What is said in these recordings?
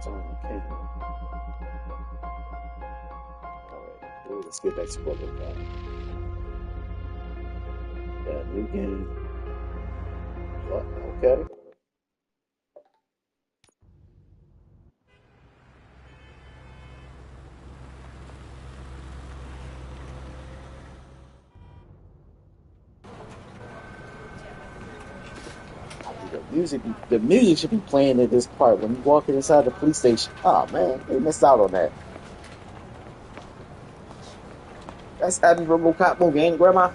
Okay. Alright, well, let's get back to RoboCop. Yeah, new game. What? Okay. The music should be playing at this part when you walk inside the police station. Oh man, they missed out on that. That's Happy RoboCop movie, ain't it, Grandma?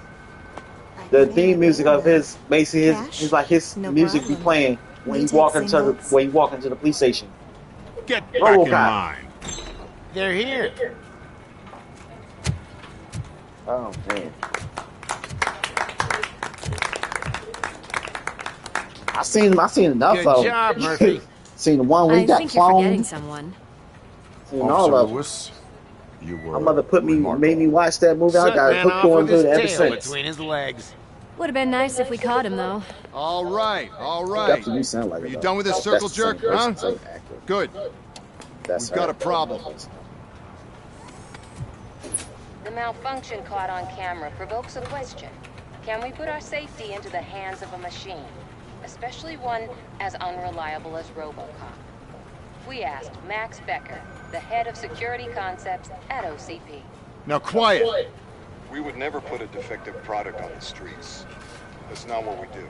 The theme music of his, basically his like his No music problem. be playing when We you walk take into the singles. when you walk into the police station. Get back RoboCop. in line. They're here. Oh man. I seen enough Good of job, them. Murphy. Seen the one where he I got think you're forgetting cloned. someone. Seen all Officer of them. Lewis, you were My mother made me remarkable. watch that movie. I Suck got man hooked off on with his to it ever tail since. between his legs. Would have been nice if we caught him, though. All right, all right. That's what you sound like. Are you though. done with this That's circle the same jerk, person, huh? same actor. Good. That's We've got her. a problem. The malfunction caught on camera provokes a question. Can we put our safety into the hands of a machine? Especially one as unreliable as RoboCop. We asked Max Becker, the head of security concepts at OCP. Now quiet. We would never put a defective product on the streets. That's not what we do.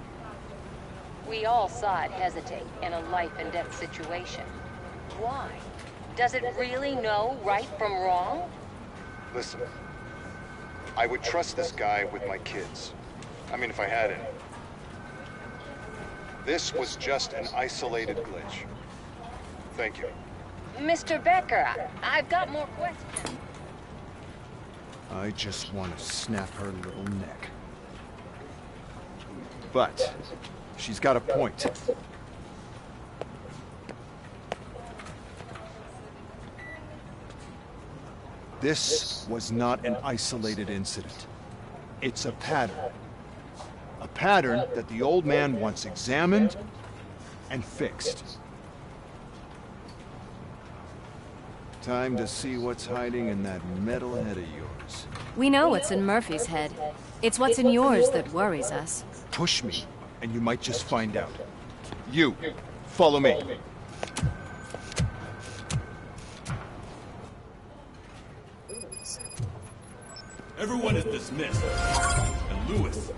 We all saw it hesitate in a life and death situation. Why? Does it really know right from wrong? Listen, I would trust this guy with my kids. I mean, if I had any. This was just an isolated glitch. Thank you. Mr. Becker, I've got more questions. I just want to snap her little neck. But she's got a point. This was not an isolated incident. It's a pattern. A pattern that the old man wants examined and fixed. Time to see what's hiding in that metal head of yours. We know what's in Murphy's head. It's what's in yours that worries us. Push me, and you might just find out. You, follow me. Everyone is dismissed. And Lewis,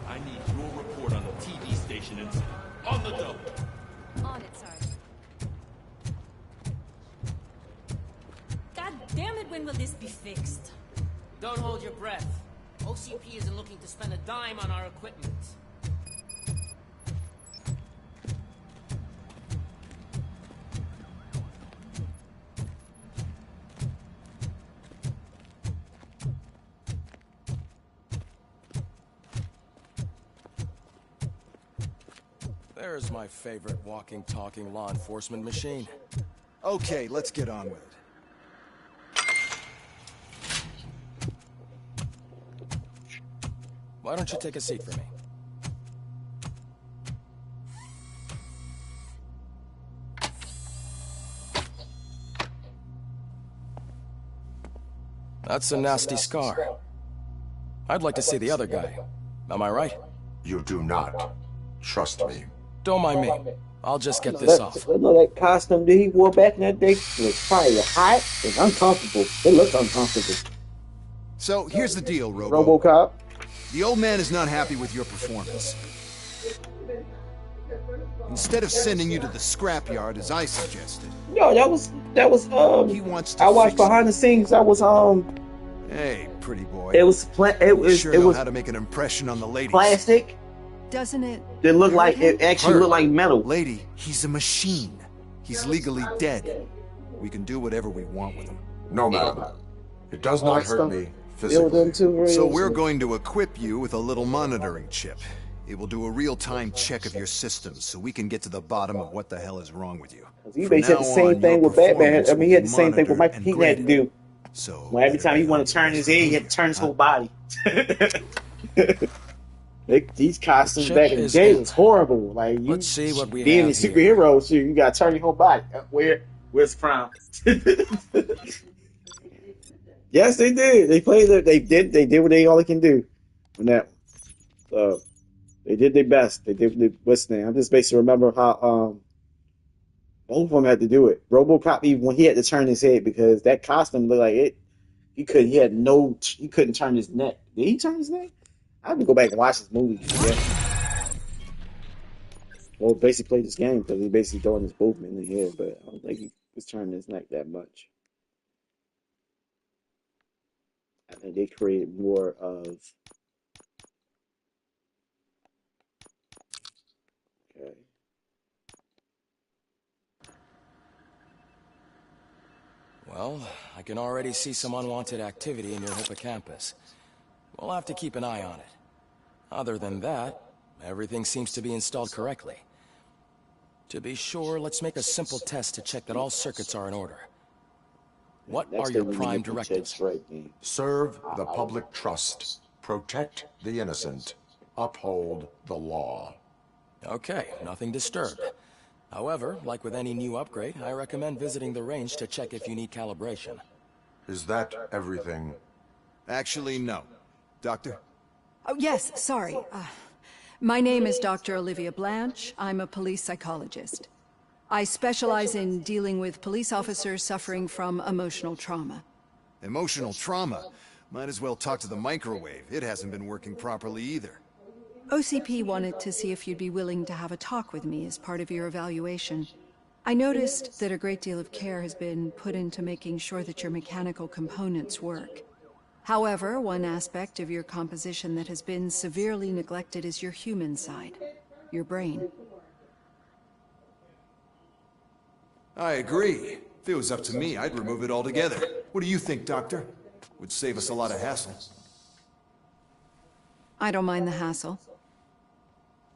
I need your report on the TV station incident. On the double. On it, Sergeant. God damn it, when will this be fixed? Don't hold your breath. OCP isn't looking to spend a dime on our equipment. There's my favorite walking, talking law enforcement machine. Okay, let's get on with it. Why don't you take a seat for me? That's a nasty scar. I'd like to see the other guy. Am I right? You do not. Trust me. Don't mind me. I'll just get this off. I know that costume that he wore back in that day was probably hot and uncomfortable. It looked uncomfortable. So, here's the deal, RoboCop. The old man is not happy with your performance. Instead of sending you to the scrapyard, as I suggested... Yo, that was he wants to I watched fix behind the scenes. That was Hey, pretty boy. It was Sure it know was how to make an impression on the ladies. plastic. Doesn't it? It looked like it actually looked like metal. Lady, he's a machine. He's legally dead. We can do whatever we want with him. No, madam. It does not hurt me Build physically. them too, So we're going to equip you with a little monitoring chip. It will do a real-time check of your systems so we can get to the bottom of what the hell is wrong with you. He From basically had the now same on, thing your with Batman. performance I mean, he had the will be same thing with Michael monitored Keaton had to and do. graded. So When every time he wanted to turn his head, he had to turn his whole body. These costumes Chip back in the is day in. was horrible. Like you Let's see what we being a have here. superhero, so you gotta turn your whole body. Where Where's Crown? Yes, they did. They played it. They did what all they can do on that one. So they did their best. They did what's name. I'm just basically remember how both of them had to do it. RoboCop, even when he had to turn his head because that costume looked like it. He could. He had no. He couldn't turn his neck. Did he turn his neck? I have to go back and watch this movie. Yeah. Well, basically played this game because he basically throwing his movement in the head, but I don't think he was turning his neck that much. I think they created more of. Okay. Well, I can already see some unwanted activity in your hippocampus. We'll have to keep an eye on it. Other than that, everything seems to be installed correctly. To be sure, let's make a simple test to check that all circuits are in order. What are your prime directives? Serve the public trust. Protect the innocent. Uphold the law. Okay, nothing disturbed. However, like with any new upgrade, I recommend visiting the range to check if you need calibration. Is that everything? Actually, no. Doctor? Oh, yes, sorry. My name is Dr. Olivia Blanche. I'm a police psychologist. I specialize in dealing with police officers suffering from emotional trauma. Emotional trauma? Might as well talk to the microwave. It hasn't been working properly either. OCP wanted to see if you'd be willing to have a talk with me as part of your evaluation. I noticed that a great deal of care has been put into making sure that your mechanical components work. However, one aspect of your composition that has been severely neglected is your human side, your brain. I agree. If it was up to me, I'd remove it altogether. What do you think, Doctor? Would save us a lot of hassle. I don't mind the hassle.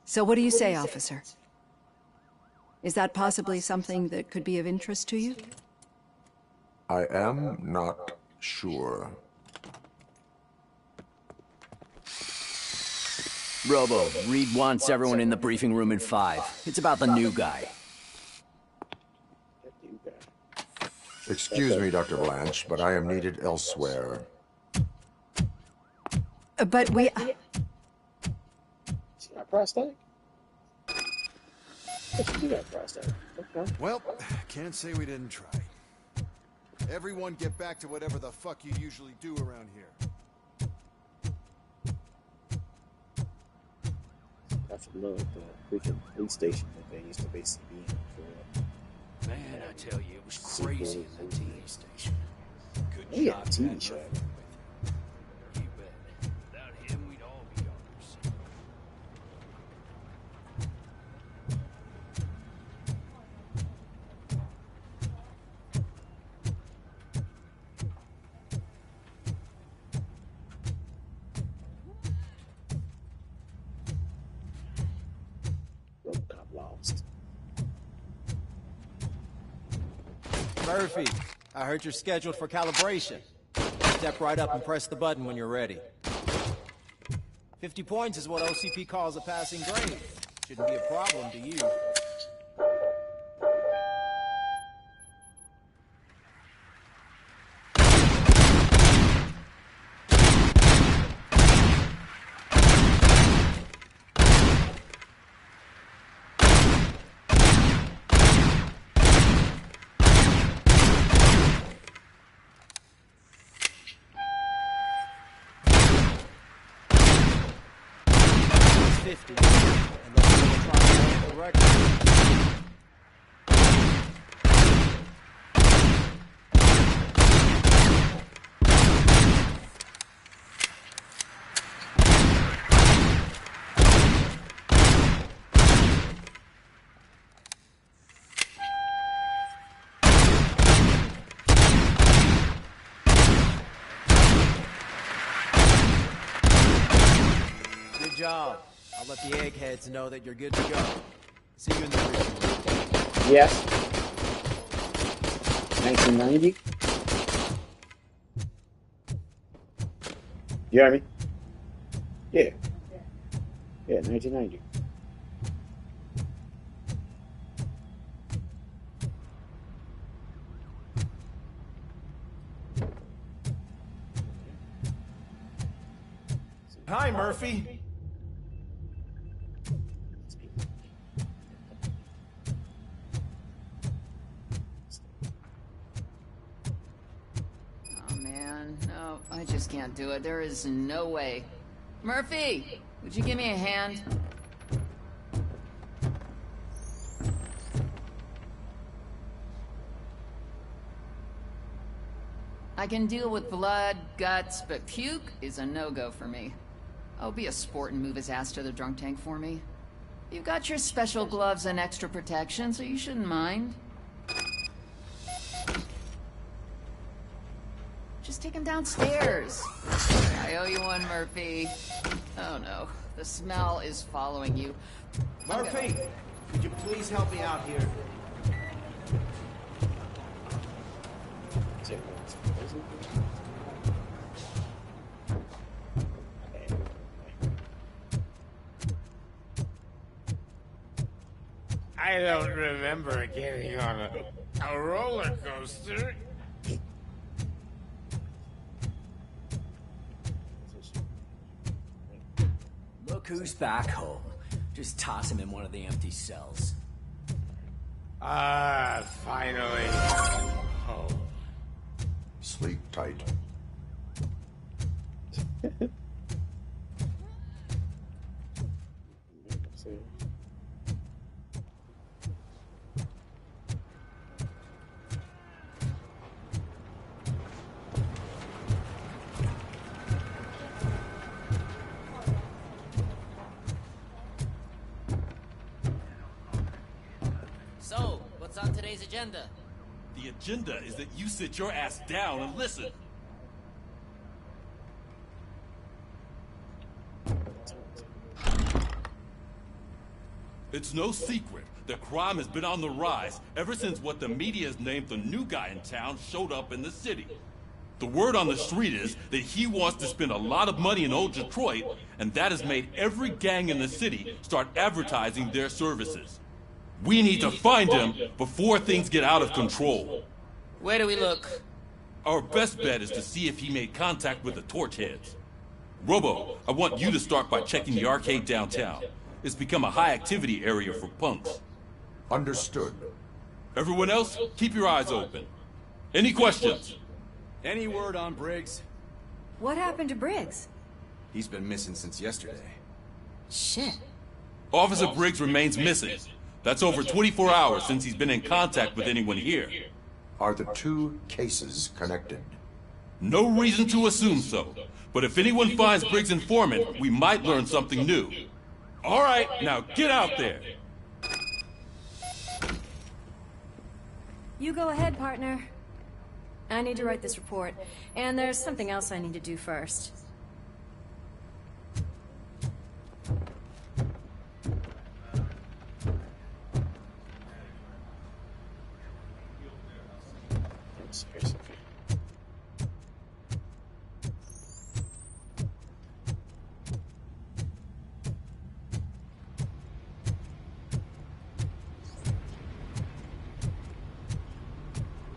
So what do you say, officer? Is that possibly something that could be of interest to you? I am not sure. Robo, Reed wants everyone in the briefing room in 5. It's about the new guy. Excuse me, Dr. Blanche, but I am needed elsewhere. But we... She got prosthetic? She got prosthetic. Okay. Well, can't say we didn't try. Everyone get back to whatever the fuck you usually do around here. That's a little the freaking police station that they used to basically be in for. Man, I tell you, it was crazy in that TV station. Good Yeah, job, TV man. show. You bet. Without him, we'd all be ours. RoboCop lost. Murphy, I heard you're scheduled for calibration. Step right up and press the button when you're ready. 50 points is what OCP calls a passing grade. Shouldn't be a problem to you. Good job. I'll let the eggheads know that you're good to go. See you in the briefing room. Yes. 1990. You hear me? Yeah. Yeah, 1990. Hi, Murphy. Oh man, no, I just can't do it. There is no way. Murphy, would you give me a hand? I can deal with blood, guts, but puke is a no-go for me. Oh, be a sport and move his ass to the drunk tank for me. You've got your special gloves and extra protection, so you shouldn't mind. Just take him downstairs. I owe you one, Murphy. Oh no, the smell is following you. Murphy, could you please help me out here? I don't remember getting on a roller coaster. Look who's back home. Just toss him in one of the empty cells. Ah, finally. Home. Sleep tight. So, what's on today's agenda? The agenda is that you sit your ass down and listen. It's no secret that crime has been on the rise ever since what the media has named the new guy in town showed up in the city. The word on the street is that he wants to spend a lot of money in old Detroit, and that has made every gang in the city start advertising their services. We need to find him before things get out of control. Where do we look? Our best bet is to see if he made contact with the Torchheads. Robo, I want you to start by checking the arcade downtown. It's become a high-activity area for punks. Understood. Everyone else, keep your eyes open. Any questions? Any word on Briggs? What happened to Briggs? He's been missing since yesterday. Shit. Officer Briggs remains missing. That's over 24 hours since he's been in contact with anyone here. Are the two cases connected? No reason to assume so. But if anyone finds Briggs' informant, we might learn something new. All right, now get out there. You go ahead, partner. I need to write this report, and there's something else I need to do first.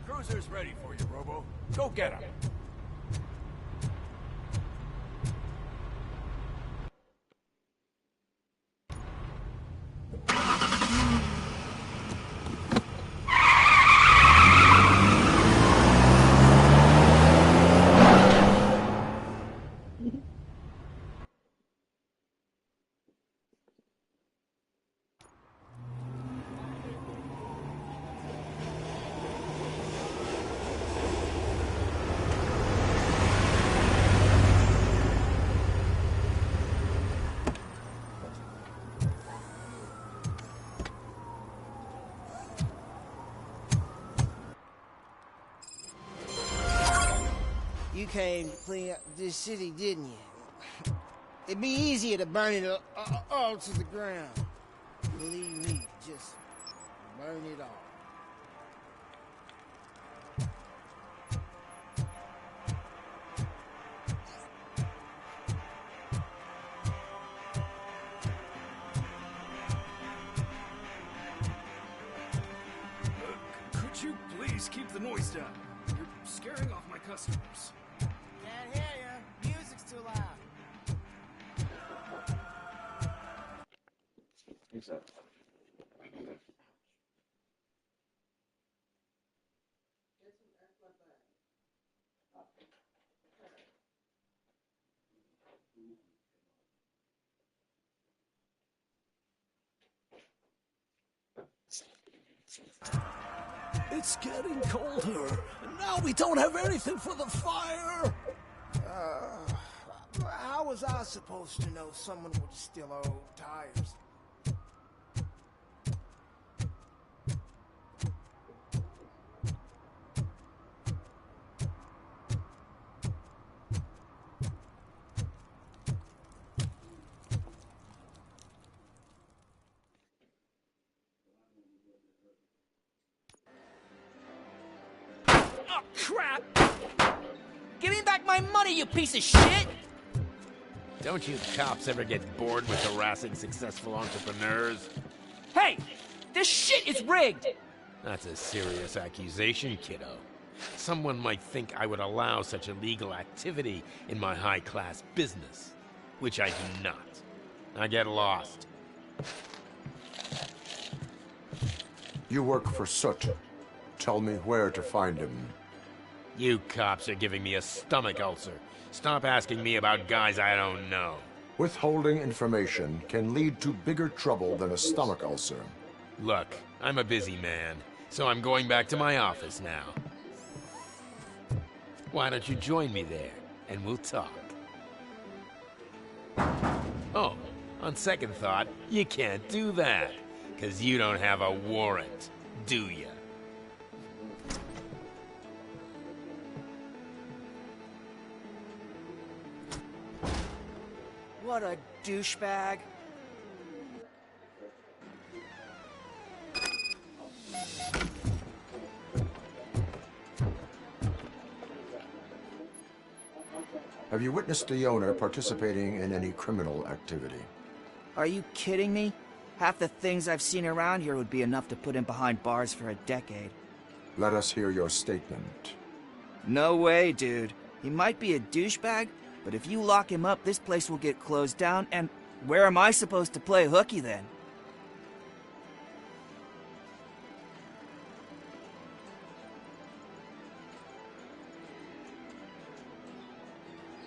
Cruiser's ready for you, Robo. Go get him. You came to clean up this city, didn't you? It'd be easier to burn it all to the ground. Believe me, just burn it all. Could you please keep the noise down? You're scaring off my customers. Can't hear you. Music's too loud. Exactly. It's getting colder, and now we don't have anything for the fire. How was I supposed to know someone would steal our old tires? Oh, crap! Give me back my money, you piece of shit! Don't you cops ever get bored with harassing successful entrepreneurs? Hey! This shit is rigged! That's a serious accusation, kiddo. Someone might think I would allow such illegal activity in my high-class business, which I do not. I get lost. You work for Soot. Tell me where to find him. You cops are giving me a stomach ulcer. Stop asking me about guys I don't know. Withholding information can lead to bigger trouble than a stomach ulcer. Look, I'm a busy man, so I'm going back to my office now. Why don't you join me there, and we'll talk. Oh, on second thought, you can't do that, 'cause you don't have a warrant, do ya? What a douchebag. Have you witnessed the owner participating in any criminal activity? Are you kidding me? Half the things I've seen around here would be enough to put him behind bars for a decade. Let us hear your statement. No way, dude. He might be a douchebag, but if you lock him up, this place will get closed down, and where am I supposed to play hooky then?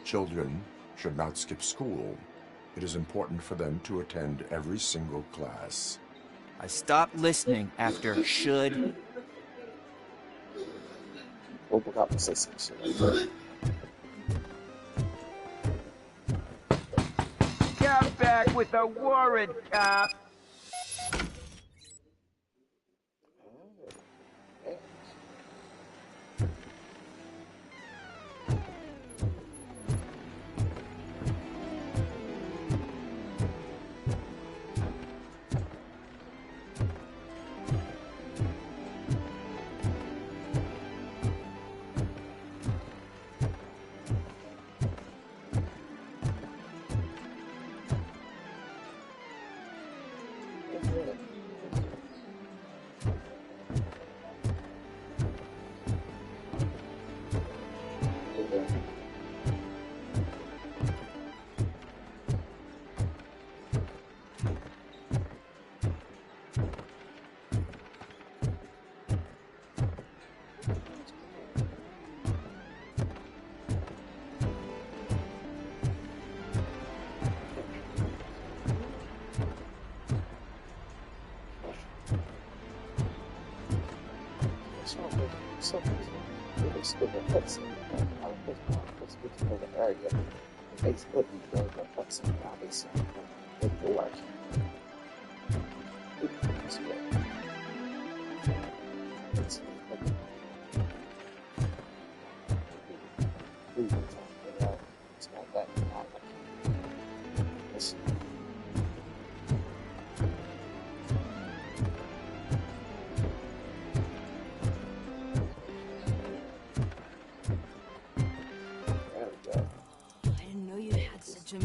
Children should not skip school. It is important for them to attend every single class. I stopped listening after should. RoboCop will say some shit like that. Come back with a warrant, cop!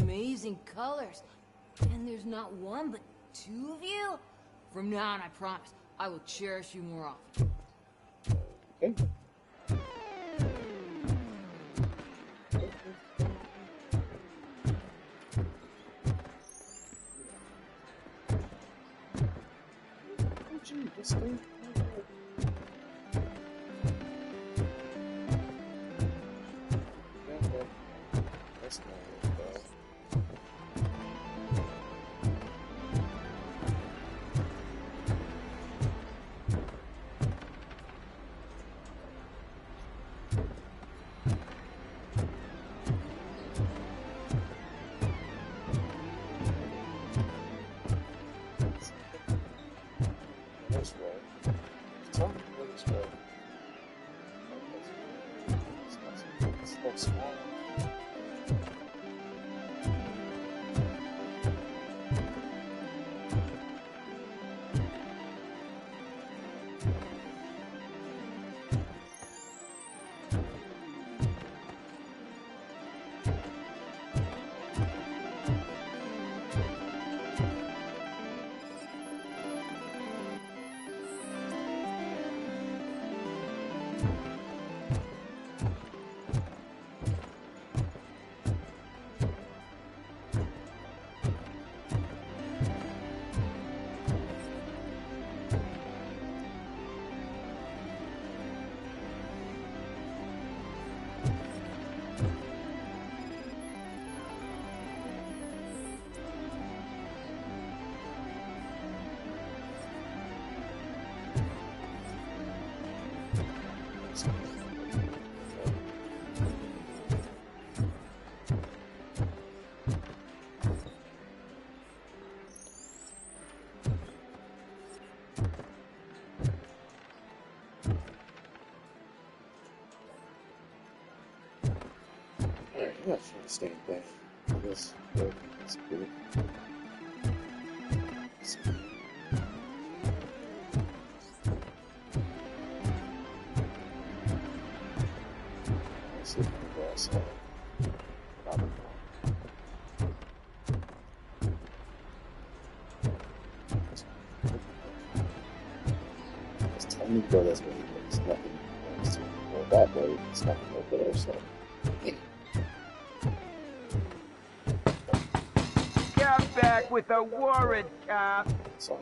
Amazing colors. And there's not one, but two of you? From now on, I promise, I will cherish you more often. Okay. That's not bad. This way. Tell me where this way. It's so small. I'm not sure the same thing. I guess it's good. Let's see if we can go It's time to go this way. It's nothing. It's to go that way. It's nothing over there. So. Back with a warrant, cop. Sorry.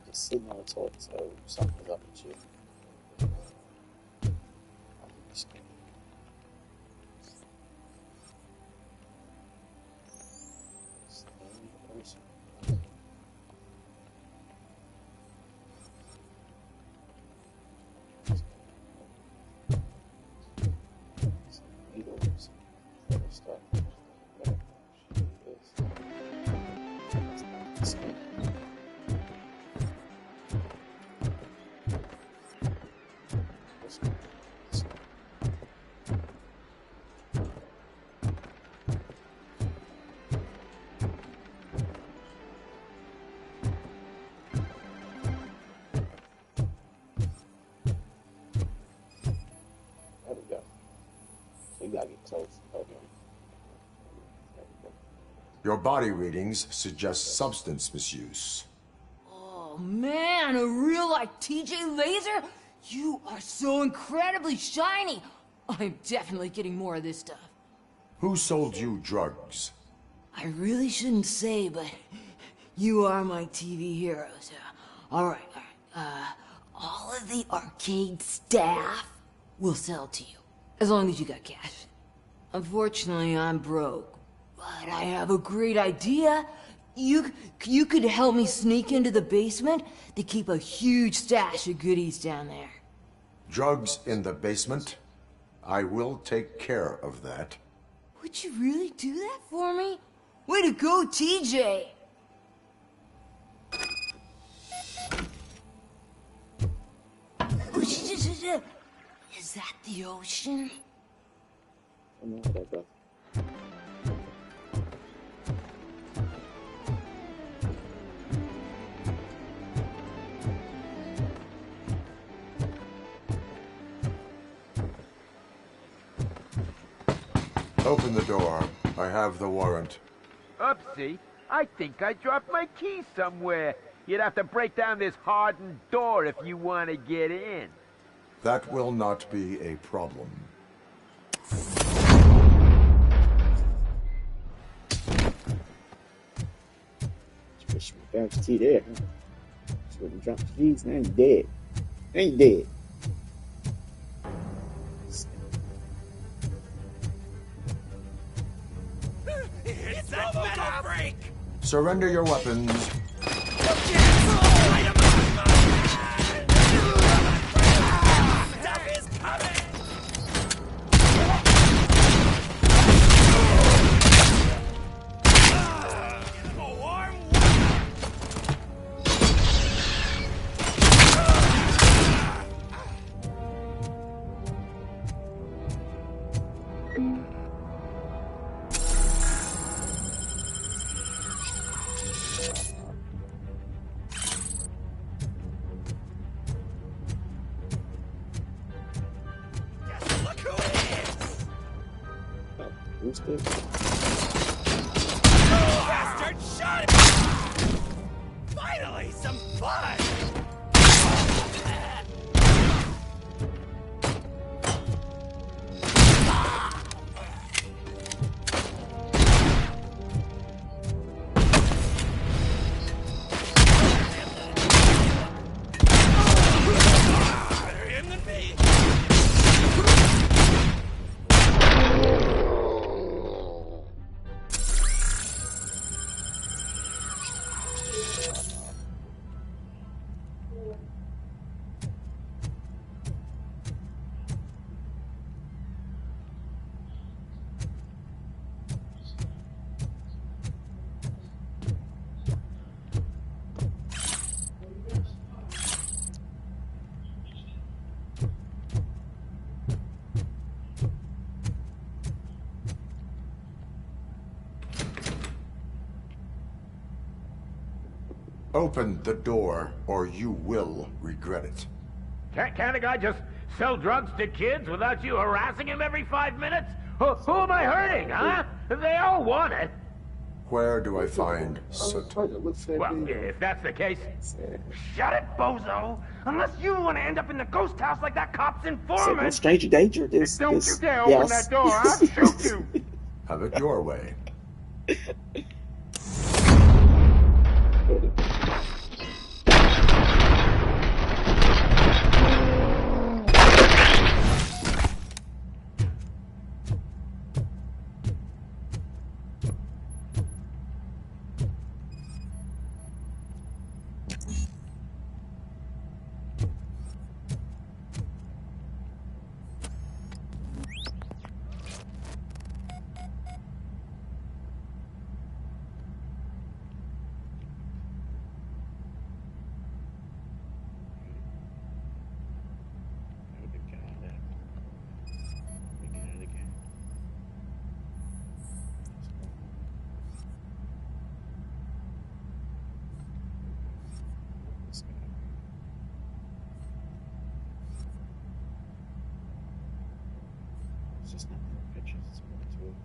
Just sitting on the toilet, so something's up with you. Your body readings suggest substance misuse. Oh man, a real like TJ Laser? You are so incredibly shiny! I'm definitely getting more of this stuff. Who sold you drugs? I really shouldn't say, but you are my TV heroes. All right. All of the arcade staff will sell to you, as long as you got cash. Unfortunately, I'm broke, but I have a great idea. You could help me sneak into the basement. They keep a huge stash of goodies down there. Drugs in the basement? I will take care of that. Would you really do that for me? Way to go, TJ! Is that the ocean? Open the door. I have the warrant. Oopsie. I think I dropped my keys somewhere. You'd have to break down this hardened door if you want to get in. That will not be a problem. Push me down to T there, huh? So when you drop the keys, now you dead. Now you dead. It's that RoboCop break! Surrender your weapons. Stuff is coming! Bastard, shut it! Finally, some fun! Better him than me. Open the door, or you will regret it. Can't a guy just sell drugs to kids without you harassing him every 5 minutes? Who am I hurting, huh? They all want it. Where do I find soot? Well, if that's the case, shut it, bozo! Unless you want to end up in the ghost house like that cop's informant. Stranger danger. Don't you dare open that door! I'll shoot you. Have it your way. It's just not more pictures, it's more to it.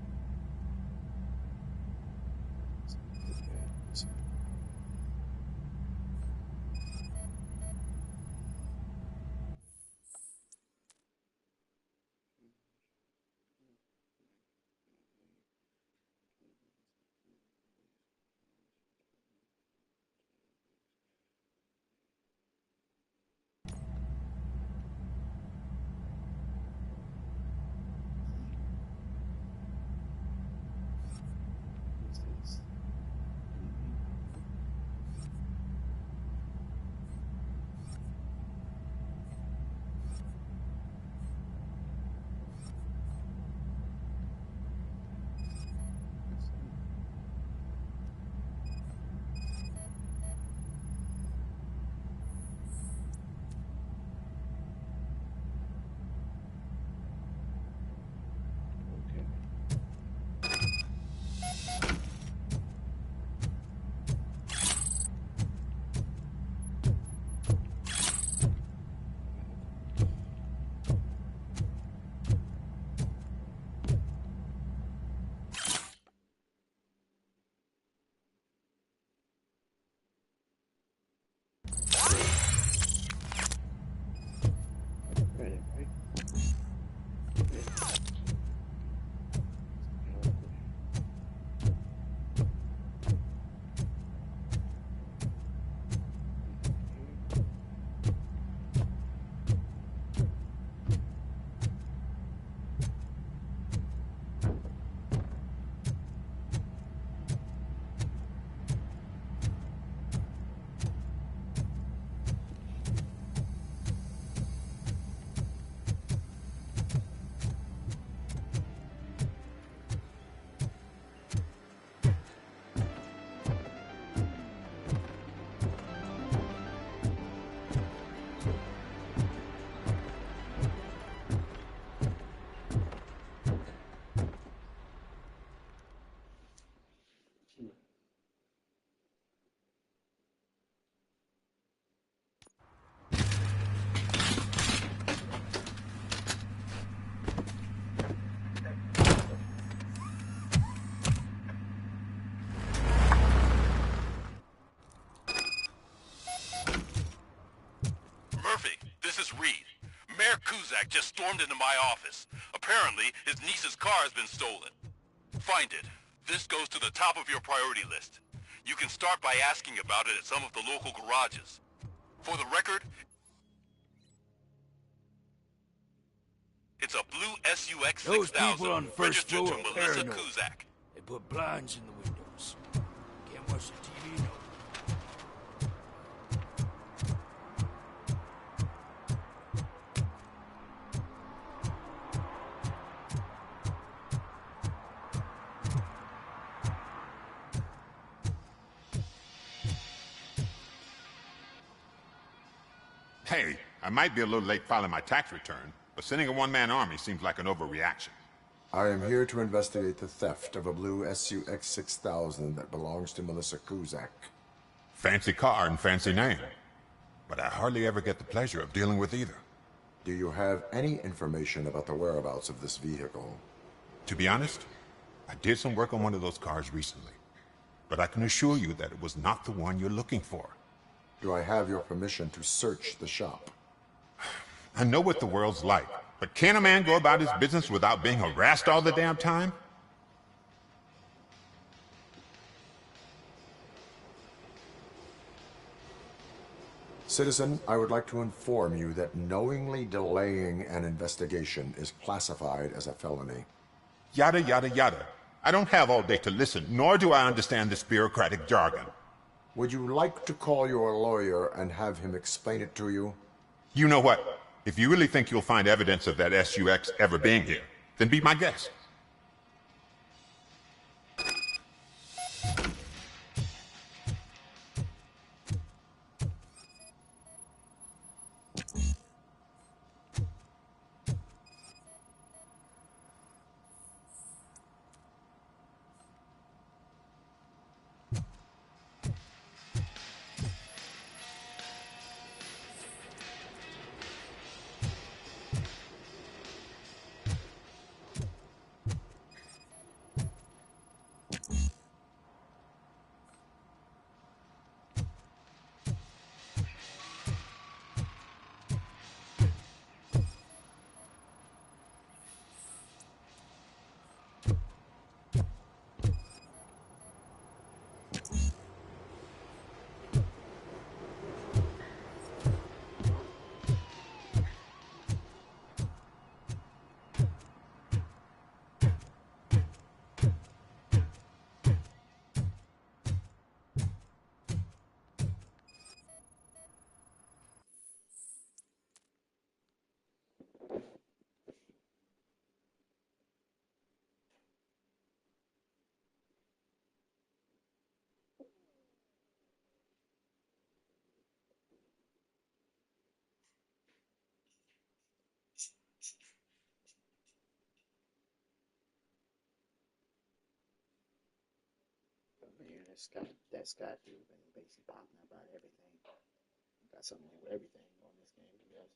Mayor Kuzak just stormed into my office. Apparently, his niece's car has been stolen. Find it. This goes to the top of your priority list. You can start by asking about it at some of the local garages. For the record, it's a blue SUX 6000 Those people on the first registered to floor are Melissa paranoid. Kuzak. They put blinds in the windows. Can't watch the TV, no. Hey, I might be a little late filing my tax return, but sending a one-man army seems like an overreaction. I am here to investigate the theft of a blue SUX 6000 that belongs to Melissa Kuzak. Fancy car and fancy name, but I hardly ever get the pleasure of dealing with either. Do you have any information about the whereabouts of this vehicle? To be honest, I did some work on one of those cars recently, but I can assure you that it was not the one you're looking for. Do I have your permission to search the shop? I know what the world's like, but can a man go about his business without being harassed all the damn time? Citizen, I would like to inform you that knowingly delaying an investigation is classified as a felony. Yada, yada, yada. I don't have all day to listen, nor do I understand this bureaucratic jargon. Would you like to call your lawyer and have him explain it to you? You know what? If you really think you'll find evidence of that SUX ever being here, then be my guest. Man, that Scott dude been basically popping about everything. Got something to do with everything on this game, I guess.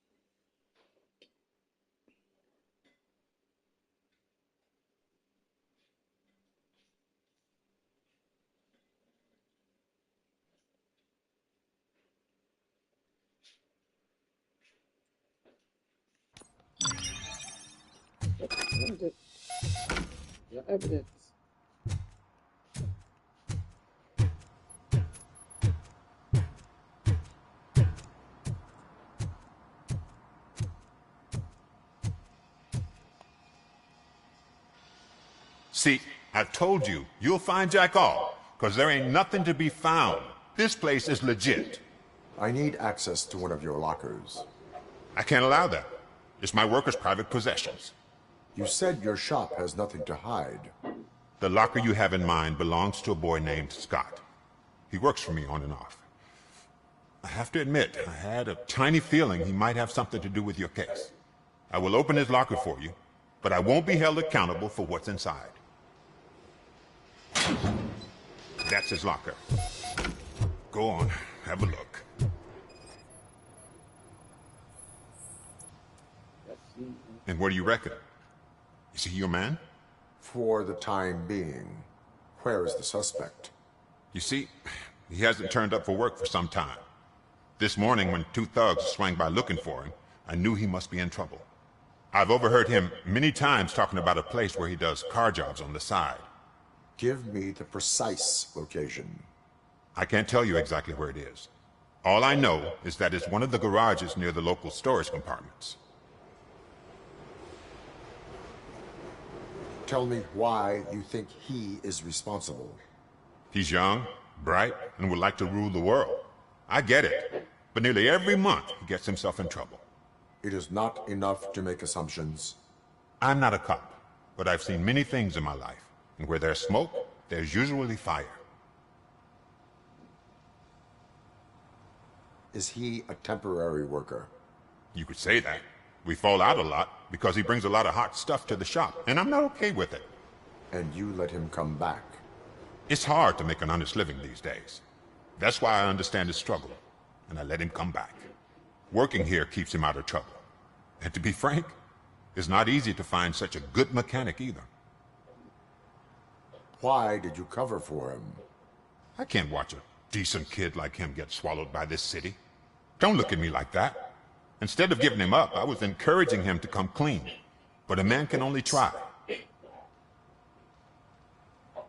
What is it? Your evidence. See, I told you, you'll find Jack all, because there ain't nothing to be found. This place is legit. I need access to one of your lockers. I can't allow that. It's my workers' private possessions. You said your shop has nothing to hide. The locker you have in mind belongs to a boy named Scott. He works for me on and off. I have to admit, I had a tiny feeling he might have something to do with your case. I will open his locker for you, but I won't be held accountable for what's inside. That's his locker. Go on, have a look. And what do you reckon? Is he your man? For the time being. Where is the suspect? You see, he hasn't turned up for work for some time. This morning, when two thugs swang by looking for him, I knew he must be in trouble. I've overheard him many times talking about a place where he does car jobs on the side. Give me the precise location. I can't tell you exactly where it is. All I know is that it's one of the garages near the local storage compartments. Tell me why you think he is responsible. He's young, bright, and would like to rule the world. I get it. But nearly every month, he gets himself in trouble. It is not enough to make assumptions. I'm not a cop, but I've seen many things in my life. And where there's smoke, there's usually fire. Is he a temporary worker? You could say that. We fall out a lot because he brings a lot of hot stuff to the shop, and I'm not okay with it. And you let him come back? It's hard to make an honest living these days. That's why I understand his struggle, and I let him come back. Working here keeps him out of trouble. And to be frank, it's not easy to find such a good mechanic either. Why did you cover for him? I can't watch a decent kid like him get swallowed by this city. Don't look at me like that. Instead of giving him up, I was encouraging him to come clean. But a man can only try.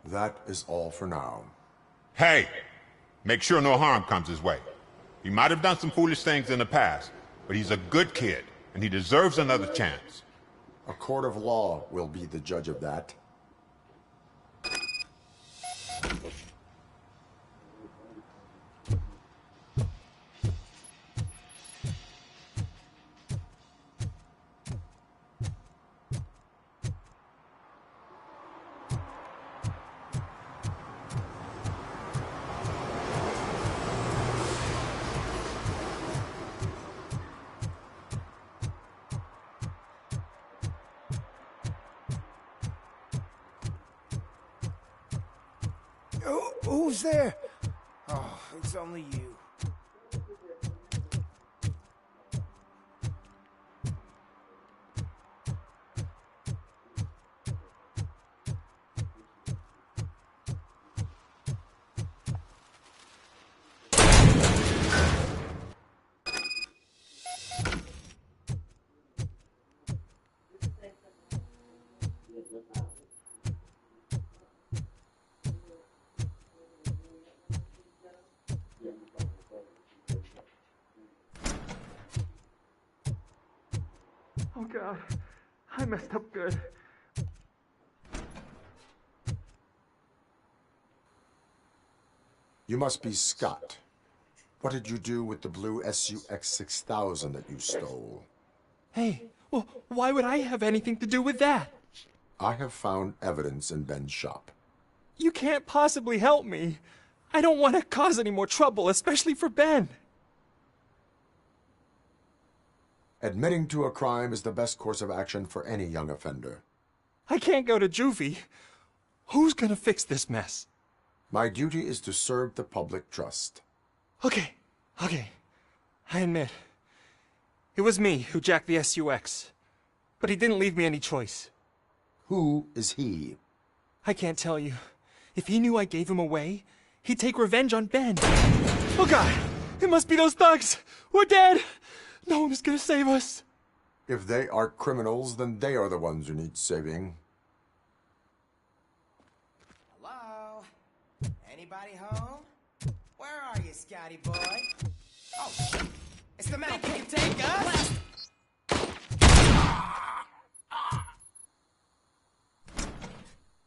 That is all for now. Hey! Make sure no harm comes his way. He might have done some foolish things in the past, but he's a good kid, and he deserves another chance. A court of law will be the judge of that. Who's there? Oh, it's only you. Oh God, I messed up good. You must be Scott. What did you do with the blue SUX 6000 that you stole? Hey, well, why would I have anything to do with that? I have found evidence in Ben's shop. You can't possibly help me. I don't want to cause any more trouble, especially for Ben. Admitting to a crime is the best course of action for any young offender. I can't go to juvie. Who's gonna fix this mess? My duty is to serve the public trust. Okay. I admit. It was me who jacked the SUX. But he didn't leave me any choice. Who is he? I can't tell you. If he knew I gave him away, he'd take revenge on Ben. Oh God! It must be those thugs! We're dead! No one is gonna save us. If they are criminals, then they are the ones who need saving. Hello? Anybody home? Where are you, Scotty boy? Oh, shit. It's the man who can take us!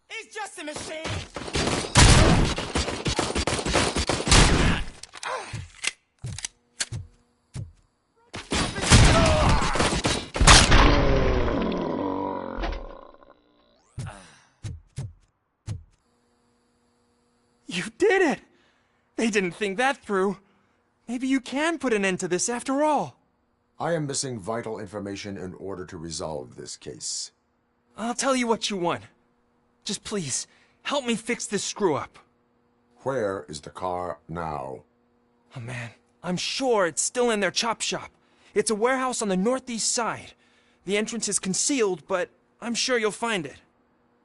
He's just a machine! You did it! They didn't think that through. Maybe you can put an end to this after all. I am missing vital information in order to resolve this case. I'll tell you what you want. Just please, help me fix this screw-up. Where is the car now? Oh man, I'm sure it's still in their chop shop. It's a warehouse on the northeast side. The entrance is concealed, but I'm sure you'll find it.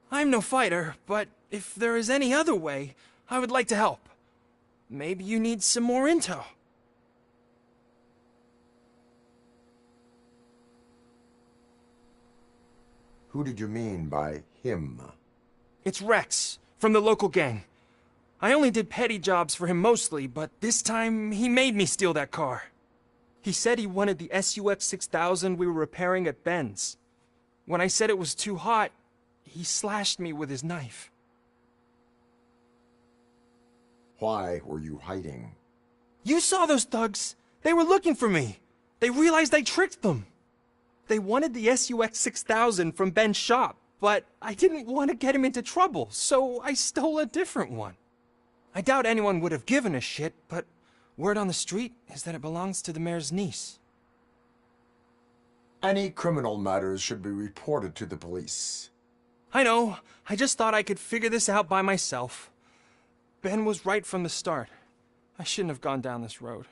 I'm no fighter, but if there is any other way, I would like to help. Maybe you need some more intel. Who did you mean by him? It's Rex, from the local gang. I only did petty jobs for him mostly, but this time he made me steal that car. He said he wanted the SUX 6000 we were repairing at Ben's. When I said it was too hot, he slashed me with his knife. Why were you hiding? You saw those thugs! They were looking for me! They realized I tricked them! They wanted the SUX 6000 from Ben's shop, but I didn't want to get him into trouble, so I stole a different one. I doubt anyone would have given a shit, but word on the street is that it belongs to the mayor's niece. Any criminal matters should be reported to the police. I know. I just thought I could figure this out by myself. Ben was right from the start. I shouldn't have gone down this road.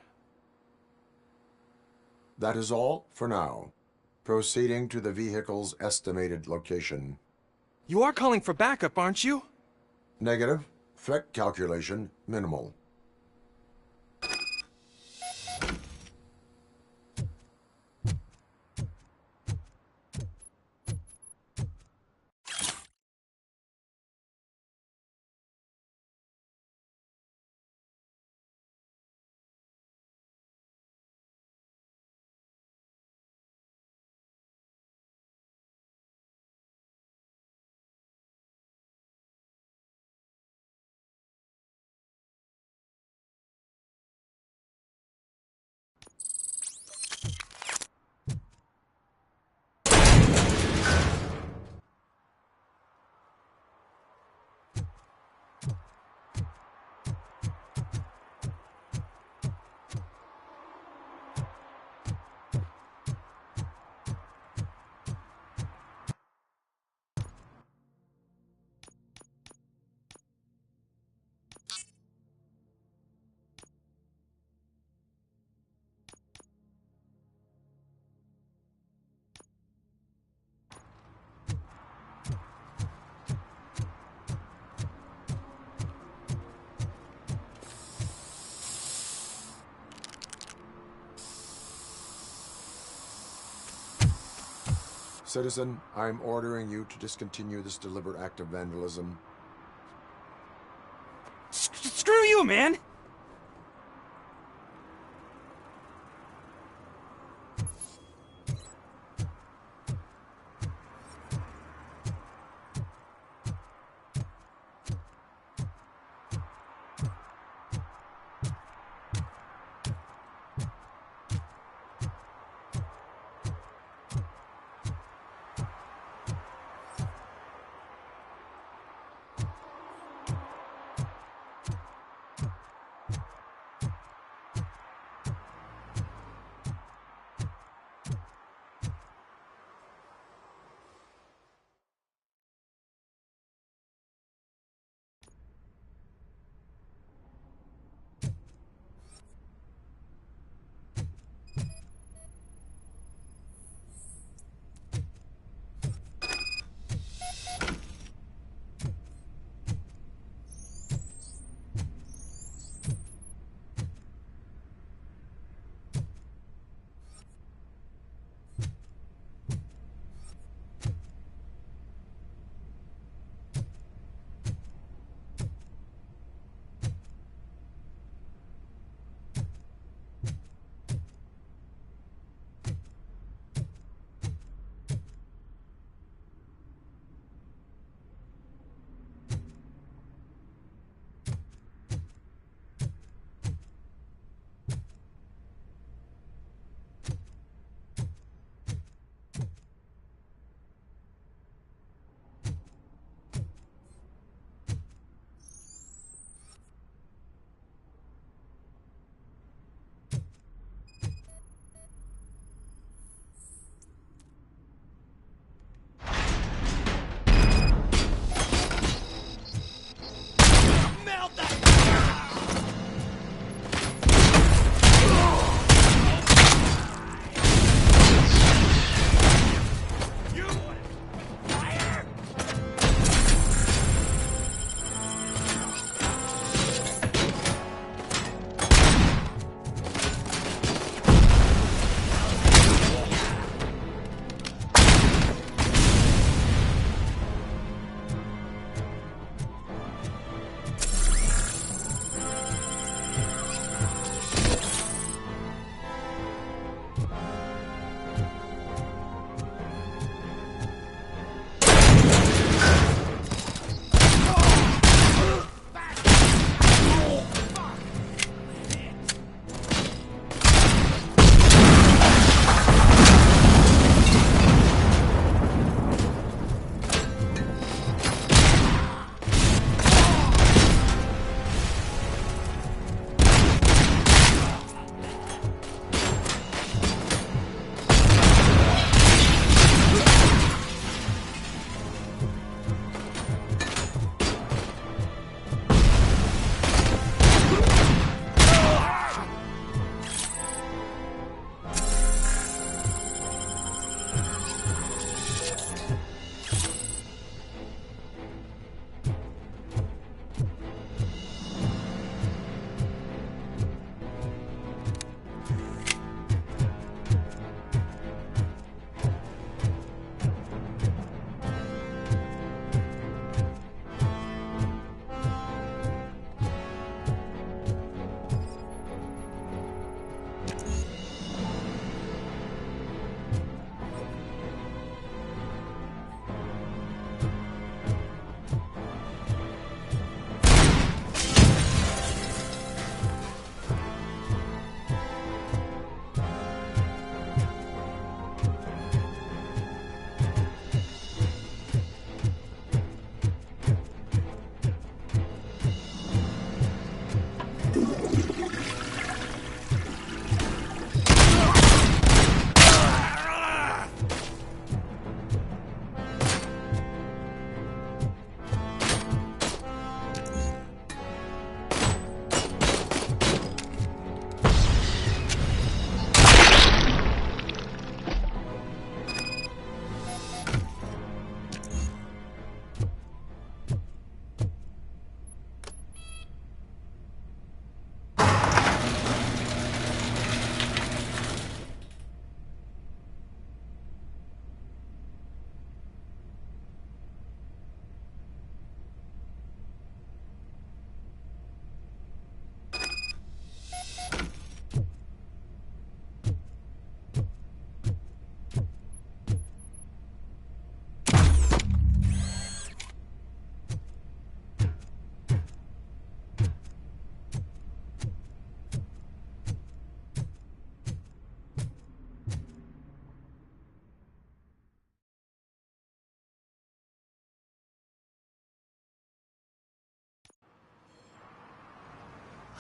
That is all for now. Proceeding to the vehicle's estimated location. You are calling for backup, aren't you? Negative. Threat calculation minimal. Citizen, I'm ordering you to discontinue this deliberate act of vandalism. Screw you, man!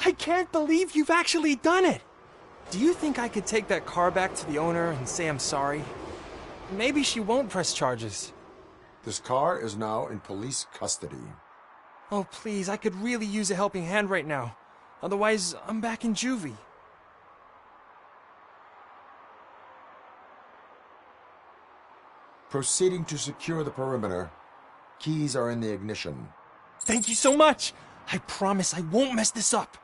I can't believe you've actually done it! Do you think I could take that car back to the owner and say I'm sorry? Maybe she won't press charges. This car is now in police custody. Oh, please, I could really use a helping hand right now. Otherwise, I'm back in juvie. Proceeding to secure the perimeter. Keys are in the ignition. Thank you so much! I promise I won't mess this up.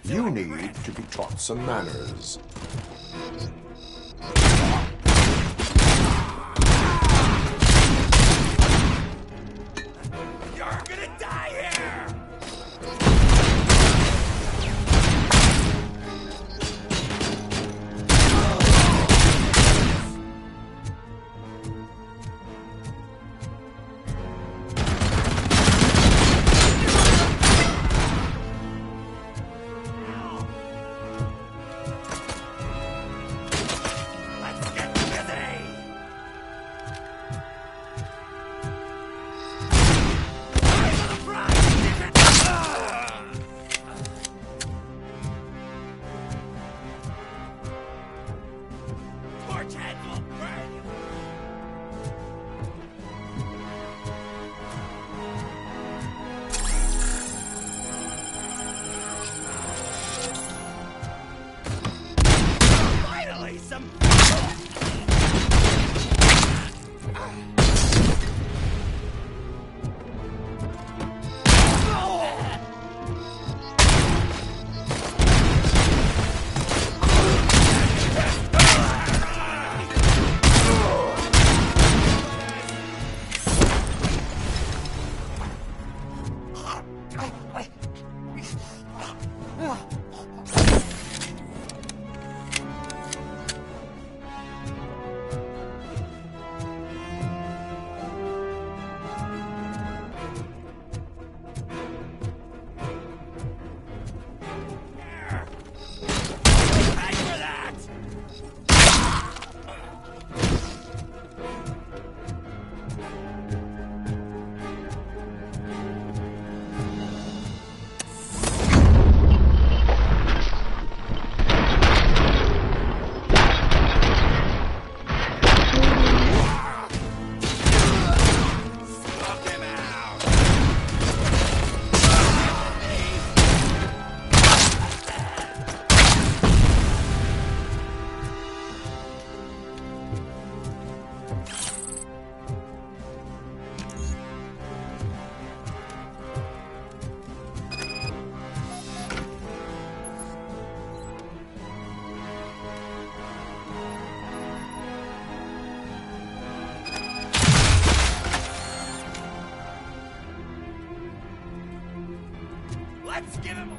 You need to be taught some manners. You're gonna die here! Let's give him a...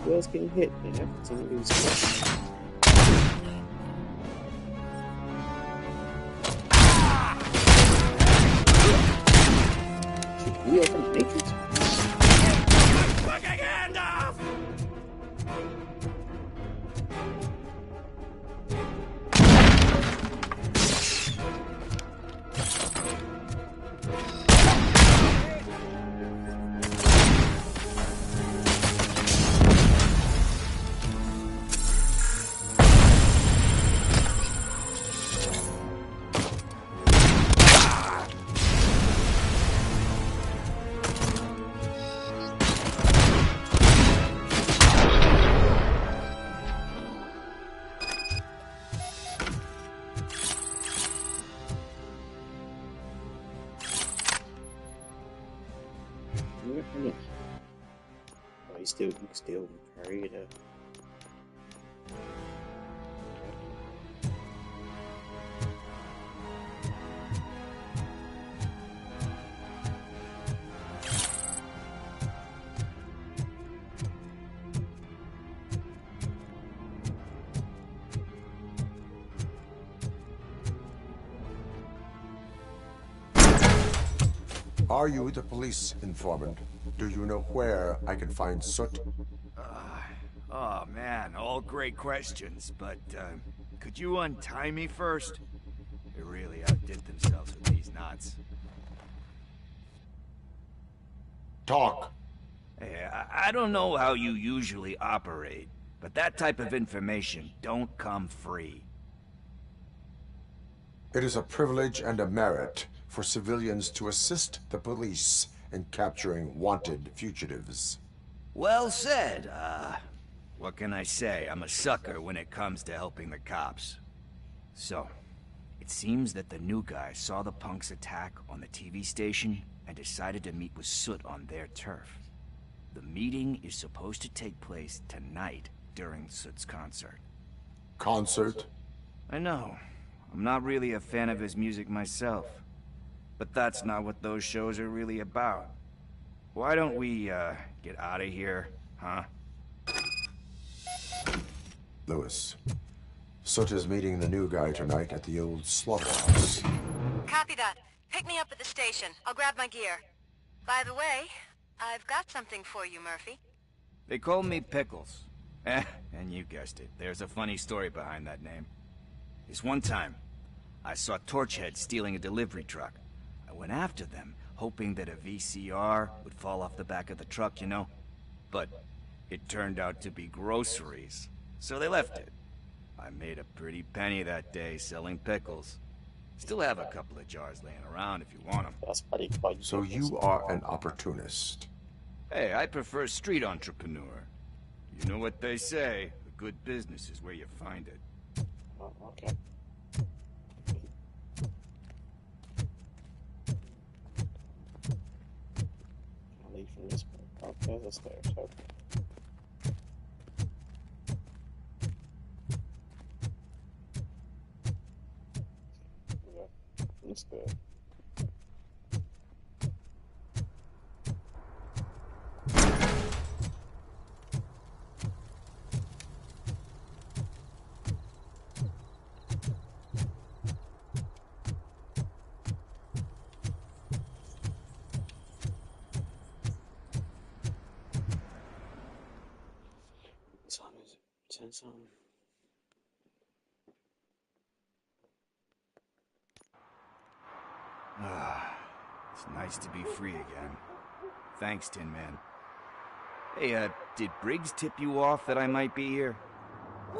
was getting hit, and that continues. Neo from the Matrix. Fucking hand off! Oh, you can still carry it up. Are you the police informant? Do you know where I can find Soot? Oh man, all great questions, but could you untie me first? They really outdid themselves with these knots. Talk. Hey, I don't know how you usually operate, but that type of information don't come free. It is a privilege and a merit for civilians to assist the police in capturing wanted fugitives. Well said. What can I say? I'm a sucker when it comes to helping the cops. So, it seems that the new guy saw the punks attack on the TV station and decided to meet with Soot on their turf. The meeting is supposed to take place tonight during Soot's concert. Concert? I know. I'm not really a fan of his music myself. But that's not what those shows are really about. Why don't we, get out of here, huh? Lewis. Soot is meeting the new guy tonight at the old slaughterhouse. Copy that. Pick me up at the station. I'll grab my gear. By the way, I've got something for you, Murphy. They call me Pickles. And you guessed it. There's a funny story behind that name. This one time, I saw Torchhead stealing a delivery truck. I went after them, hoping that a VCR would fall off the back of the truck, you know? But it turned out to be groceries, so they left it. I made a pretty penny that day selling pickles. Still have a couple of jars laying around if you want them. That's pretty quite. So you are an opportunist. Hey, I prefer street entrepreneur. You know what they say, a good business is where you find it. Oh, okay. I'll leave from this point. Okay, the stairs. Okay. That's good. What time is it? 10 something. It's nice to be free again. Thanks, Tin Man. Hey, did Briggs tip you off that I might be here?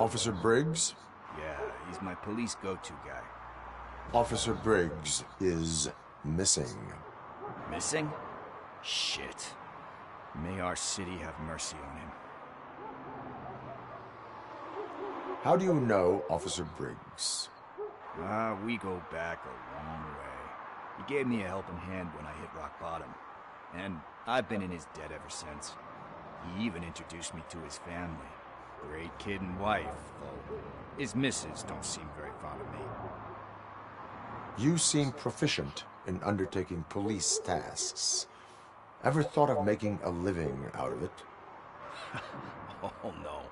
Officer Briggs? Yeah, he's my police go-to guy. Officer Briggs is missing. Missing? Shit. May our city have mercy on him. How do you know Officer Briggs? We go back a long way. He gave me a helping hand when I hit rock bottom. And I've been in his debt ever since. He even introduced me to his family. Great kid and wife, though his missus don't seem very fond of me. You seem proficient in undertaking police tasks. Ever thought of making a living out of it? Oh no.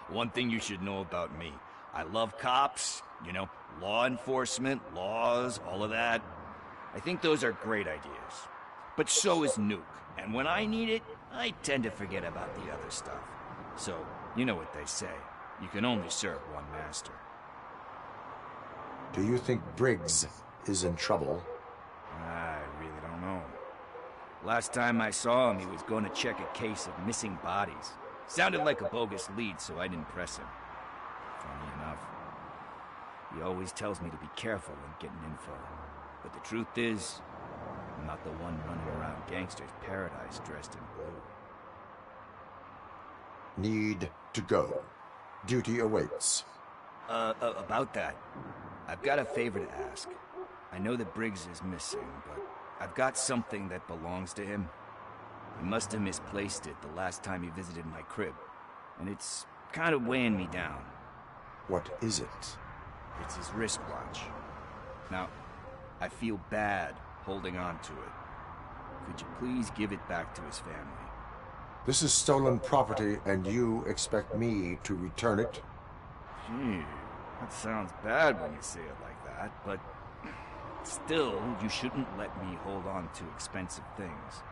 One thing you should know about me. I love cops, you know, law enforcement, laws, all of that. I think those are great ideas. But so is Nuke, and when I need it, I tend to forget about the other stuff. So, you know what they say. You can only serve one master. Do you think Briggs is in trouble? I really don't know. Last time I saw him, he was going to check a case of missing bodies. Sounded like a bogus lead, so I didn't press him. Funny enough. He always tells me to be careful when getting info. But the truth is, I'm not the one running around gangster's paradise dressed in blue. Need to go. Duty awaits. About that, I've got a favor to ask. I know that Briggs is missing, but I've got something that belongs to him. He must have misplaced it the last time he visited my crib, and it's kind of weighing me down. What is it? It's his wristwatch. Now, I feel bad holding on to it. Could you please give it back to his family? This is stolen property, and you expect me to return it? Gee, that sounds bad when you say it like that, but still, you shouldn't let me hold on to expensive things.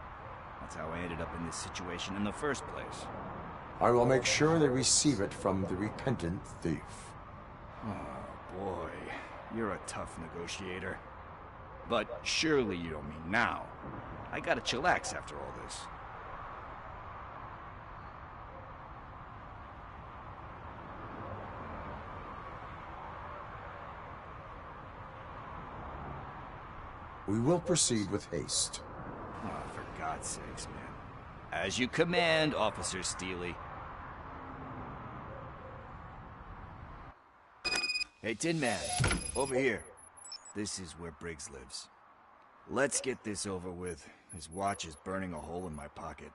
That's how I ended up in this situation in the first place. I will make sure they receive it from the repentant thief. Oh, boy. You're a tough negotiator. But surely you don't mean now. I gotta chillax after all this. We will proceed with haste. Oh, for God's sakes, man. As you command, Officer Steely. Hey, Tin Man, over here. This is where Briggs lives. Let's get this over with. His watch is burning a hole in my pocket.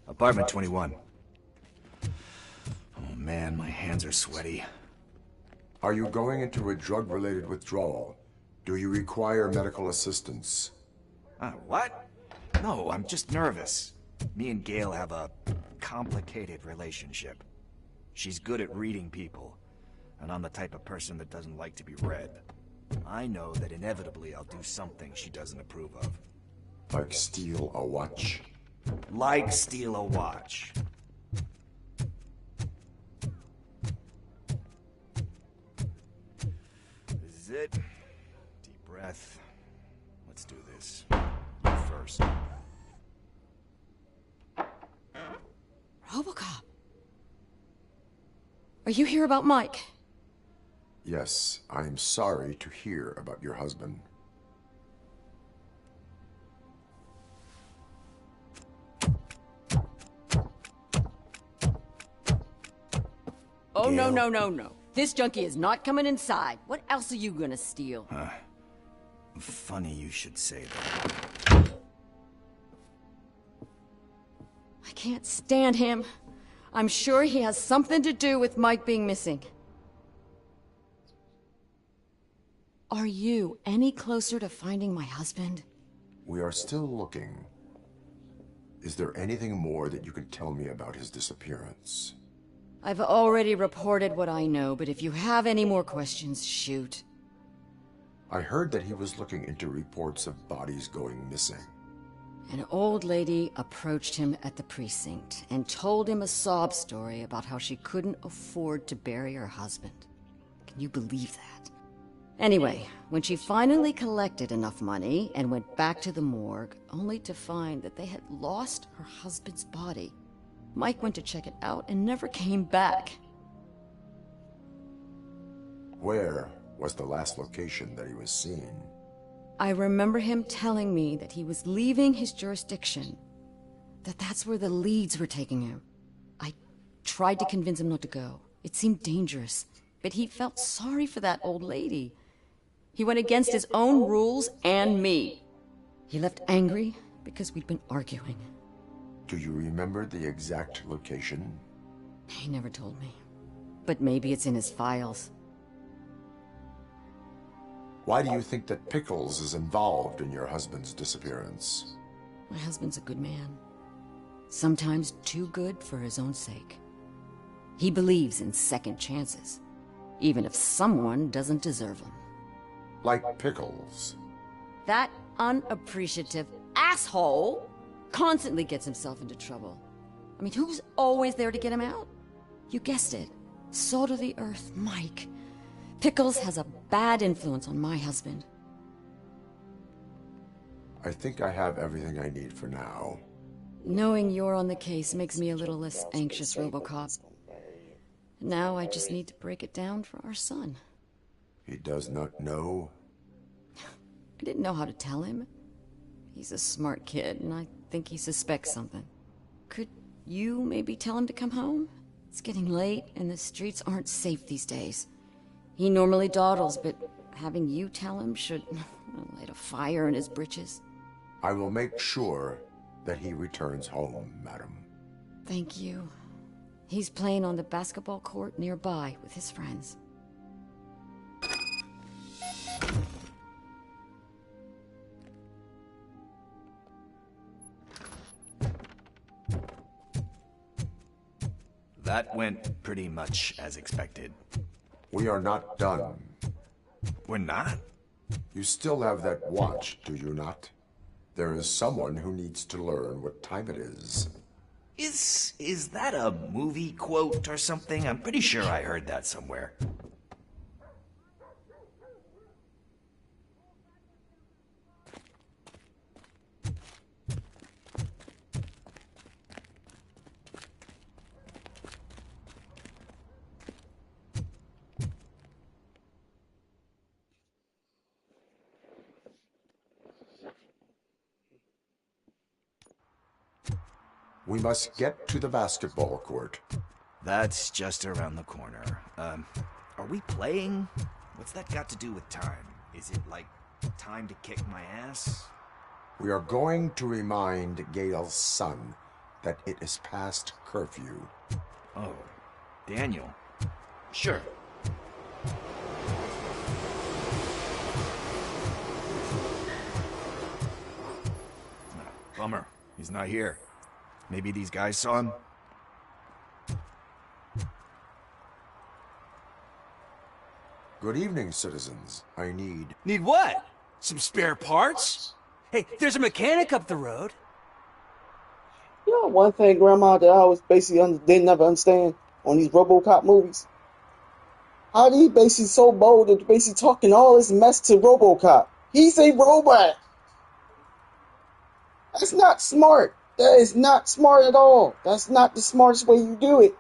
Apartment 21. Oh man, my hands are sweaty. Are you going into a drug-related withdrawal? Do you require medical assistance? What? No, I'm just nervous. Me and Gail have a complicated relationship. She's good at reading people, and I'm the type of person that doesn't like to be read. I know that inevitably I'll do something she doesn't approve of. Like steal a watch? Like steal a watch. This is it. Deep breath. Let's do this. You first. RoboCop. Are you here about Mike? Yes, I am sorry to hear about your husband. Oh, no, no, no, no. This junkie is not coming inside. What else are you gonna steal? Funny you should say that. I can't stand him. I'm sure he has something to do with Mike being missing. Are you any closer to finding my husband? We are still looking. Is there anything more that you can tell me about his disappearance? I've already reported what I know, but if you have any more questions, shoot. I heard that he was looking into reports of bodies going missing. An old lady approached him at the precinct and told him a sob story about how she couldn't afford to bury her husband. Can you believe that? Anyway, when she finally collected enough money and went back to the morgue, only to find that they had lost her husband's body, Mike went to check it out and never came back. Where was the last location that he was seen? I remember him telling me that he was leaving his jurisdiction, that that's where the leads were taking him. I tried to convince him not to go. It seemed dangerous, but he felt sorry for that old lady. He went against his own rules and me. He left angry because we'd been arguing. Do you remember the exact location? He never told me. But maybe it's in his files. Why do you think that Pickles is involved in your husband's disappearance? My husband's a good man. Sometimes too good for his own sake. He believes in second chances, even if someone doesn't deserve them. Like Pickles. That unappreciative asshole constantly gets himself into trouble. I mean, who's always there to get him out? You guessed it. Salt of the earth, Mike. Pickles has a bad influence on my husband. I think I have everything I need for now. Knowing you're on the case makes me a little less anxious, RoboCop. Now I just need to break it down for our son. He does not know? I didn't know how to tell him. He's a smart kid, and I think he suspects something. Could you maybe tell him to come home? It's getting late, and the streets aren't safe these days. He normally dawdles, but having you tell him should light a fire in his britches. I will make sure that he returns home, madam. Thank you. He's playing on the basketball court nearby with his friends. That went pretty much as expected. We are not done. We're not? You still have that watch, do you not? There is someone who needs to learn what time it is. Is that a movie quote or something? I'm pretty sure I heard that somewhere. We must get to the basketball court. That's just around the corner. Are we playing? What's that got to do with time? Is it like time to kick my ass? We are going to remind Gail's son that it is past curfew. Oh, Daniel. Sure. Bummer. He's not here. Maybe these guys saw him? Good evening, citizens. I need... Need what? Some spare parts? Hey, there's a mechanic up the road. You know, one thing, Grandma, that I was basically didn't never understand on these RoboCop movies. How he basically so bold and basically talking all this mess to RoboCop? He's a robot. That's not smart. That is not smart at all. That's not the smartest way you do it.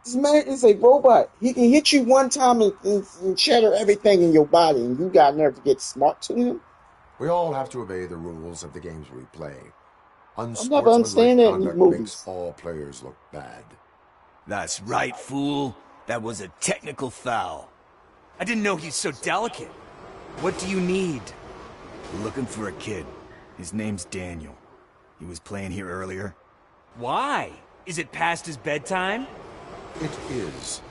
This man is a robot. He can hit you one time and shatter everything in your body, and you got nerve to get smart to him? We all have to obey the rules of the games we play. I never understand that in these Unsportsmanlike movies. makes all players look bad. That's right, fool. That was a technical foul. I didn't know he's so delicate. What do you need? We're looking for a kid. His name's Daniel. He was playing here earlier. Why? Is it past his bedtime? It is.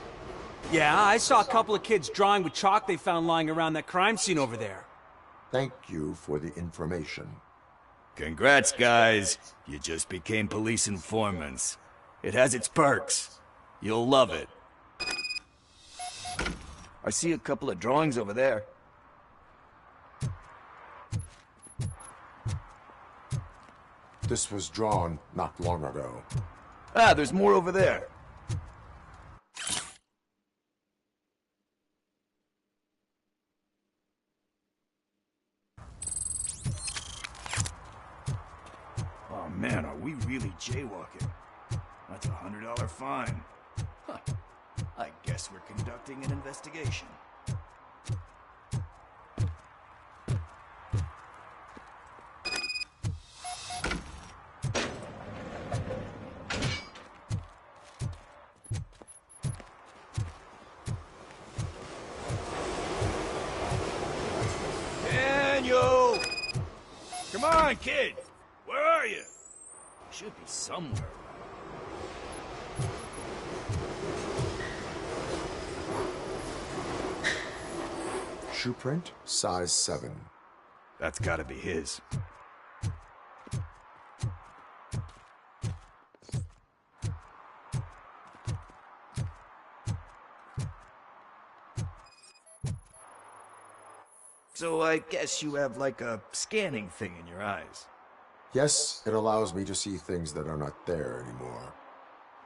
Yeah, I saw a couple of kids drawing with chalk they found lying around that crime scene over there. Thank you for the information. Congrats, guys. You just became police informants. It has its perks. You'll love it. I see a couple of drawings over there. This was drawn not long ago. Ah, there's more over there. Oh man, are we really jaywalking? That's a $100 fine. Huh. I guess we're conducting an investigation. Daniel! Come on, kid! Where are you? Should be somewhere. Shoe print, size 7. That's gotta be his. So I guess you have like a scanning thing in your eyes. Yes, it allows me to see things that are not there anymore.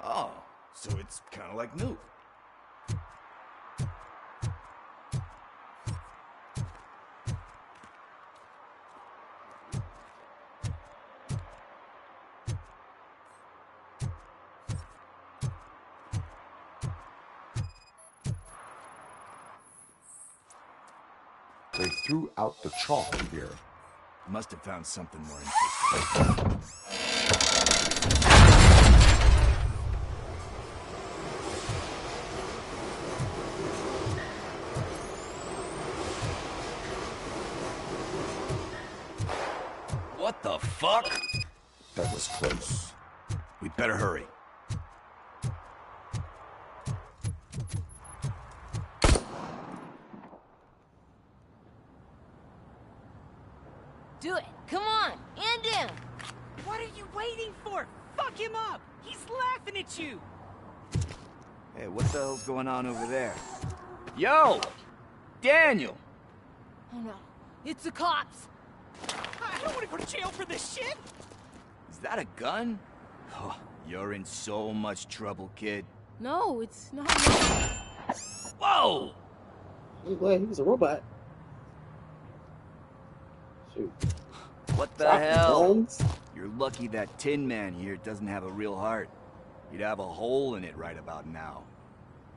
Oh, so it's kind of like new. They threw out the chalk here. Must have found something more interesting. What the fuck? That was close. We better hurry. Do it. Come on. End him. What are you waiting for? Fuck him up. He's laughing at you. Hey, what the hell's going on over there? Yo! Daniel! Oh no. It's the cops. I don't want to go to jail for this shit. Is that a gun? Oh, you're in so much trouble, kid. No, it's not. Whoa! I'm glad he was a robot. Shoot. What the hell? You're lucky that Tin Man here doesn't have a real heart. You'd have a hole in it right about now.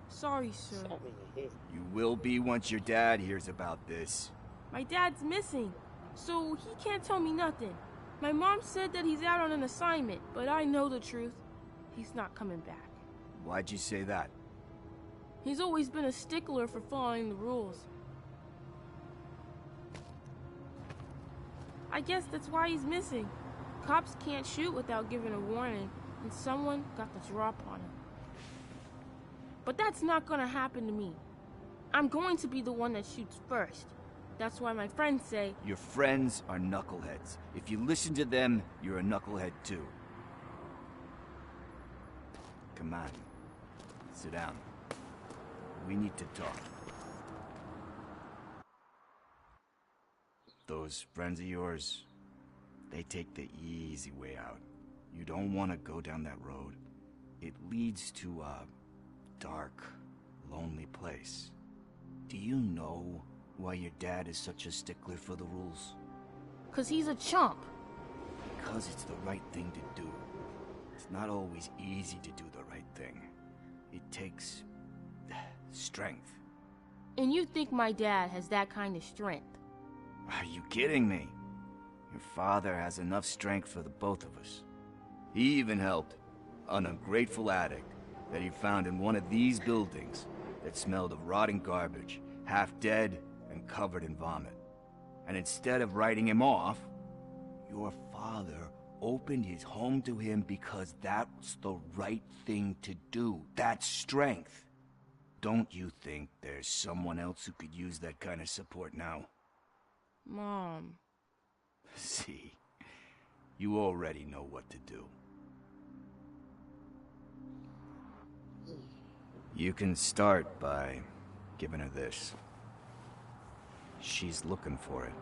Sorry, sir. You will be once your dad hears about this. My dad's missing, so he can't tell me nothing. My mom said that he's out on an assignment, but I know the truth. He's not coming back. Why'd you say that? He's always been a stickler for following the rules. I guess that's why he's missing. Cops can't shoot without giving a warning, and someone got the drop on him. But that's not gonna happen to me. I'm going to be the one that shoots first. That's why my friends say... Your friends are knuckleheads. If you listen to them, you're a knucklehead too. Come on. Sit down. We need to talk. Those friends of yours, they take the easy way out. You don't want to go down that road. It leads to a dark, lonely place. Do you know why your dad is such a stickler for the rules? 'Cause he's a chump. Because it's the right thing to do. It's not always easy to do the right thing. It takes strength. And you think my dad has that kind of strength? Are you kidding me? Your father has enough strength for the both of us. He even helped an ungrateful addict that he found in one of these buildings that smelled of rotting garbage, half dead and covered in vomit. And instead of writing him off, your father opened his home to him because that's the right thing to do. That's strength. Don't you think there's someone else who could use that kind of support now? Mom. See, you already know what to do. You can start by giving her this. She's looking for it.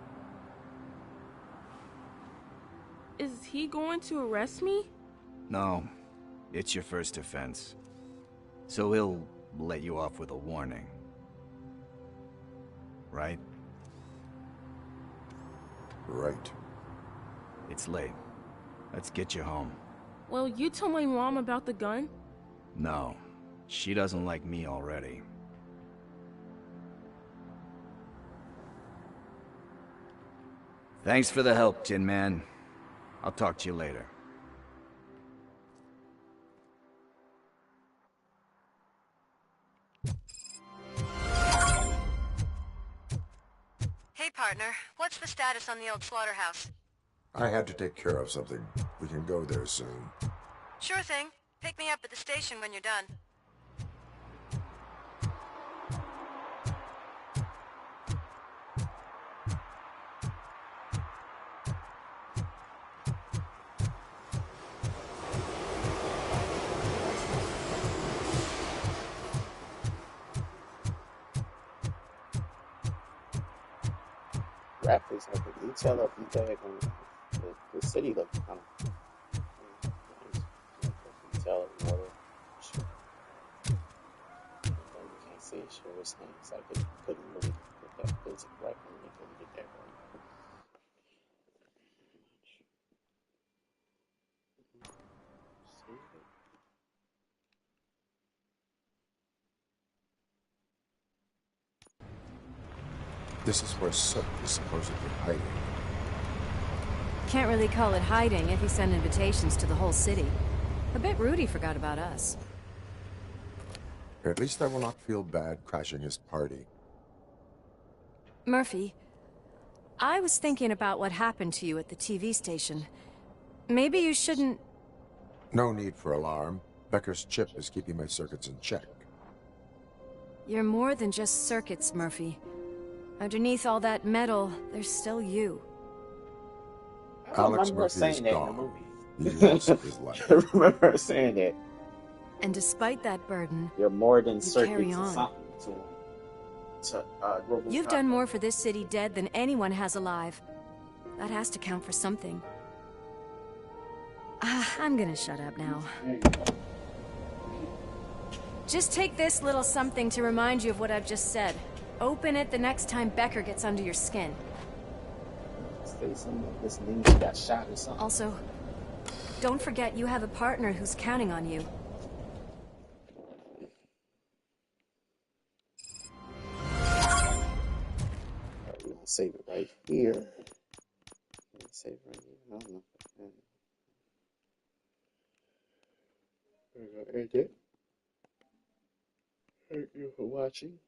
Is he going to arrest me? No, it's your first offense. So he'll let you off with a warning. Right? Right. It's late. Let's get you home. Well, you told my mom about the gun? No, she doesn't like me already. Thanks for the help, Tin Man. I'll talk to you later. Hey, partner. What's the status on the old slaughterhouse? I had to take care of something. We can go there soon. Sure thing. Pick me up at the station when you're done. graphics, like the detail of the city looks kind of nice. Detail of water. You can't see it, sure it's nice. Like they couldn't really get that physics right when they couldn't get that right. This is where Soap is supposedly hiding. Can't really call it hiding if he sent invitations to the whole city. I bet Rudy forgot about us. At least I will not feel bad crashing his party. Murphy, I was thinking about what happened to you at the TV station. Maybe you shouldn't... No need for alarm. Becker's chip is keeping my circuits in check. You're more than just circuits, Murphy. Underneath all that metal, there's still you. Alex Murphy is gone. He lost his life. I remember her saying that. And despite that burden, you're more than you circuits carry or on. something to RoboCop. You've done more for this city dead than anyone has alive. That has to count for something. I'm gonna shut up now. Just take this little something to remind you of what I've just said. Open it the next time Becker gets under your skin. Say something like this ninja got shot or something. Also, don't forget you have a partner who's counting on you. Alright, we're gonna save it right here. Save it right here. I don't know. We're gonna end it. Thank you for watching.